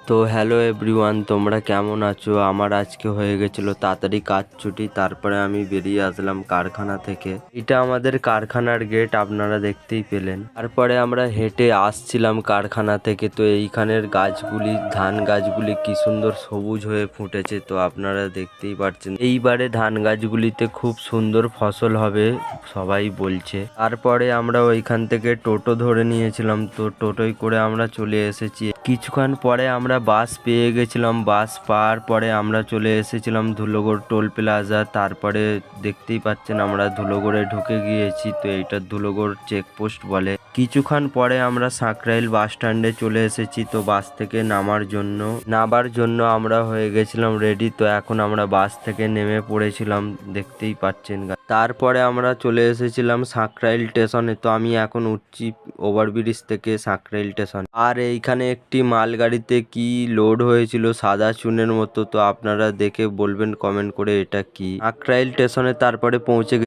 তো hello everyone, তোমরা কেমন আছো? আমার আজকে হয়ে গেছিলো তাড়াতাড়ি কাজ ছুটি, তারপরে আমি বেরিয়ে আসলাম কারখানা থেকে। এটা আমাদের কারখানার গেট, আপনারা দেখতেই পেলেন। তারপরে আমরা হেঁটে আসছিলাম কারখানা থেকে। তো এইখানের গাছগুলি, ধান গাছগুলি কি সুন্দর সবুজ হয়ে ফুটেছে, তো আপনারা দেখতেই পাচ্ছেন। এইবারে ধান গাছগুলিতে খুব সুন্দর ফসল হবে সবাই বলছে। তারপরে আমরা ওইখান থেকে টোটো ধরে নিয়েছিলাম, তো টোটোয় করে আমরা চলে এসেছি। কিছুক্ষণ পরে আমরা বাস পেয়ে গেছিলাম। বাস পাওয়ার পরে আমরা চলে এসেছিলাম ধুলোগড় টোল প্লাজা। তারপরে দেখতেই পাচ্ছেন আমরা ধুলোগড়ে ঢুকে গিয়েছি। তো এইটা ধুলোগড় চেকপোস্ট বলে। কিছুক্ষণ পরে আমরা সাঁকরাইল বাস স্ট্যান্ডে চলে এসেছি। তো বাস থেকে নামার জন্য আমরা হয়ে গেছিলাম রেডি। তো এখন আমরা বাস থেকে নেমে পড়েছিলাম, দেখতেই পাচ্ছেন। তারপরে আমরা চলে এসেছিলাম সাঁকরাইল স্টেশনে। তো আমি এখন উঠছি ওভারব্রিজ থেকে সাঁকরাইল স্টেশন। আর এইখানে একটি মালগাড়িতে কি লোড হয়েছিল সাদা চুনের মতো, তো আপনারা দেখে বলবেন কমেন্ট করে এটা কি। সাঁকরাইল স্টেশনে তারপরে পৌঁছে